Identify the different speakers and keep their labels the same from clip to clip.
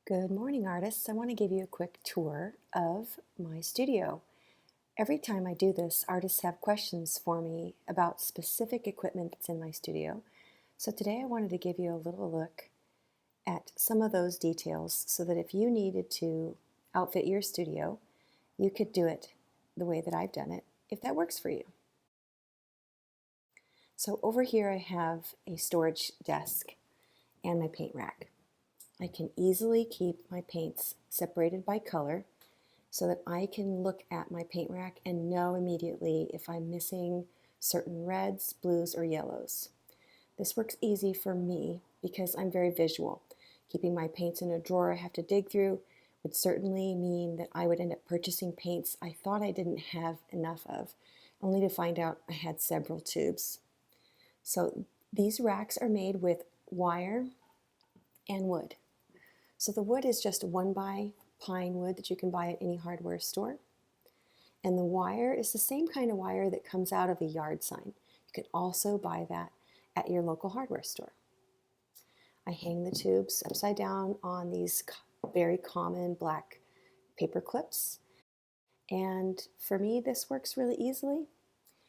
Speaker 1: Good morning, artists. I want to give you a quick tour of my studio. Every time I do this, artists have questions for me about specific equipment that's in my studio. So today I wanted to give you a little look at some of those details so that if you needed to outfit your studio, you could do it the way that I've done it, if that works for you. So over here I have a storage desk and my paint rack. I can easily keep my paints separated by color so that I can look at my paint rack and know immediately if I'm missing certain reds, blues, or yellows. This works easy for me because I'm very visual. Keeping my paints in a drawer I have to dig through would certainly mean that I would end up purchasing paints I thought I didn't have enough of, only to find out I had several tubes. So these racks are made with wire and wood. So the wood is just 1x pine wood that you can buy at any hardware store. And the wire is the same kind of wire that comes out of a yard sign. You can also buy that at your local hardware store. I hang the tubes upside down on these very common black paper clips. And for me, this works really easily.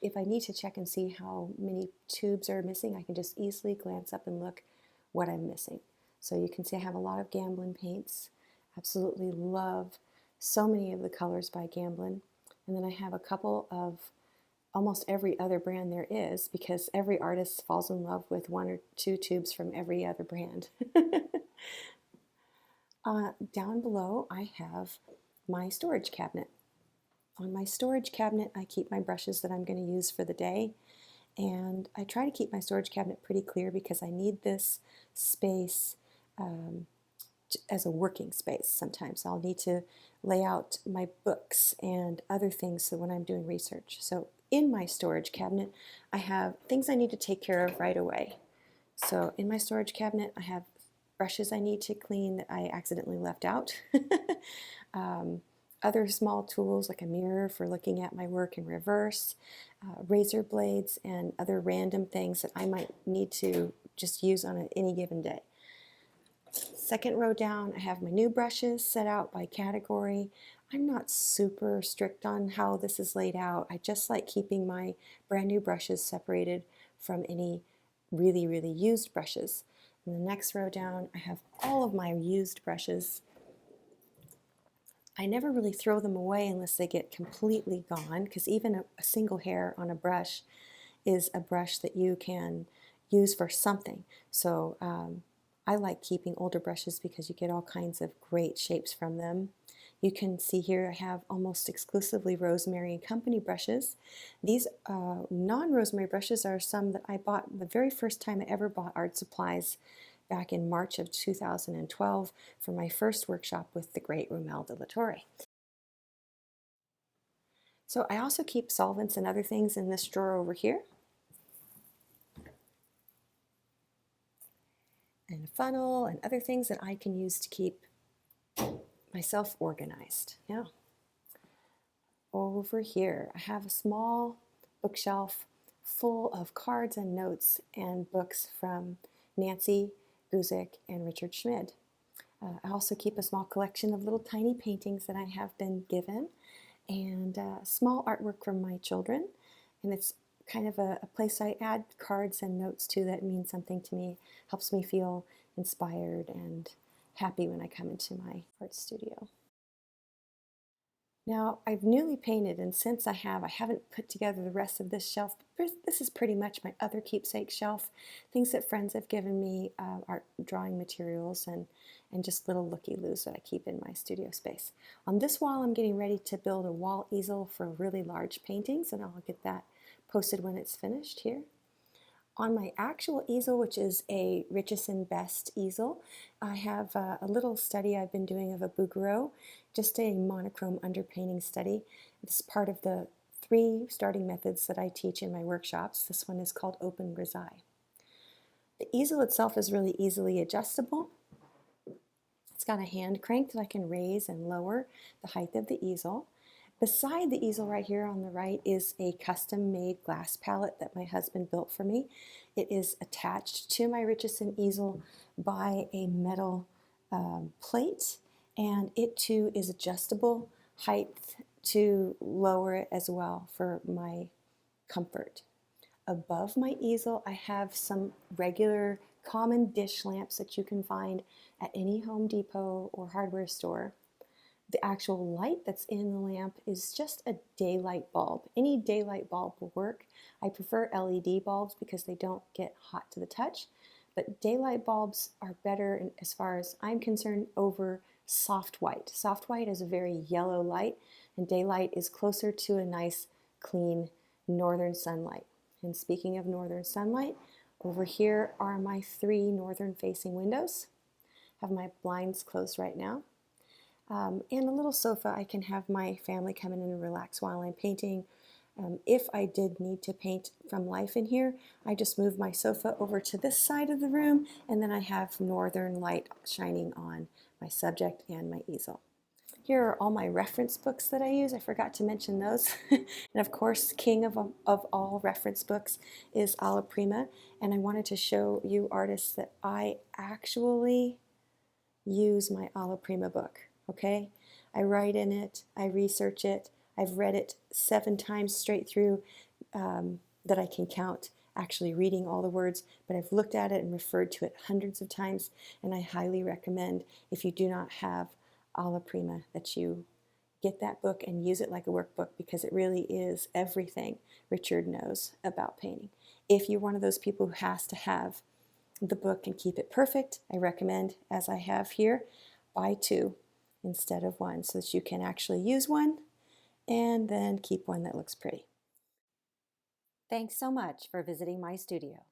Speaker 1: If I need to check and see how many tubes are missing, I can just easily glance up and look what I'm missing. So you can see I have a lot of Gamblin paints. Absolutely love so many of the colors by Gamblin. And then I have a couple of almost every other brand there is, because every artist falls in love with 1 or 2 tubes from every other brand. Down below I have my storage cabinet. On my storage cabinet I keep my brushes that I'm going to use for the day. And I try to keep my storage cabinet pretty clear because I need this space as a working space. Sometimes I'll need to lay out my books and other things so when I'm doing research. So in my storage cabinet, I have things I need to take care of right away. So in my storage cabinet, I have brushes I need to clean that I accidentally left out. Other small tools like a mirror for looking at my work in reverse, razor blades, and other random things that I might need to just use on any given day. Second row down, I have my new brushes set out by category. I'm not super strict on how this is laid out. I just like keeping my brand new brushes separated from any really used brushes. In the next row down, I have all of my used brushes. I never really throw them away unless they get completely gone, because even a single hair on a brush is a brush that you can use for something. So I like keeping older brushes because you get all kinds of great shapes from them. You can see here I have almost exclusively Rosemary and Company brushes. These non-Rosemary brushes are some that I bought the very first time I ever bought art supplies back in March of 2012 for my first workshop with the great Rommel de la Torre. So I also keep solvents and other things in this drawer over here. And a funnel and other things that I can use to keep myself organized. Yeah. Over here, I have a small bookshelf full of cards and notes and books from Nancy Guzik and Richard Schmid. I also keep a small collection of little tiny paintings that I have been given, and small artwork from my children. And it's kind of a place I add cards and notes to that mean something to me, helps me feel inspired and happy when I come into my art studio. Now, I've newly painted, and since I haven't put together the rest of this shelf. This is pretty much my other keepsake shelf, things that friends have given me, art drawing materials, and just little looky-loos that I keep in my studio space. On this wall, I'm getting ready to build a wall easel for really large paintings, and I'll get that posted when it's finished here. On my actual easel, which is a Richardson Best easel, I have a little study I've been doing of a Bouguereau, just a monochrome underpainting study. It's part of the 3 starting methods that I teach in my workshops. This one is called Open Grisaille. The easel itself is really easily adjustable. It's got a hand crank that I can raise and lower the height of the easel. Beside the easel right here on the right is a custom-made glass palette that my husband built for me. It is attached to my Richardson easel by a metal plate, and it too is adjustable height to lower it as well for my comfort. Above my easel, I have some regular common dish lamps that you can find at any Home Depot or hardware store. The actual light that's in the lamp is just a daylight bulb. Any daylight bulb will work. I prefer LED bulbs because they don't get hot to the touch, but daylight bulbs are better as far as I'm concerned over soft white. Soft white is a very yellow light, and daylight is closer to a nice, clean northern sunlight. And speaking of northern sunlight, over here are my 3 northern facing windows. I have my blinds closed right now. And a little sofa. I can have my family come in and relax while I'm painting. If I did need to paint from life in here, I just move my sofa over to this side of the room, and then I have northern light shining on my subject and my easel. Here are all my reference books that I use. I forgot to mention those. And of course, king of all reference books is Alla Prima. And I wanted to show you artists that I actually use my Alla Prima book, okay? I write in it, I research it, I've read it 7 times straight through that I can count actually reading all the words, but I've looked at it and referred to it hundreds of times, and I highly recommend, if you do not have Alla Prima, that you get that book and use it like a workbook, because it really is everything Richard knows about painting. If you're one of those people who has to have the book and keep it perfect, I recommend, as I have here, buy 2 instead of 1 so that you can actually use one and then keep one that looks pretty. Thanks so much for visiting my studio.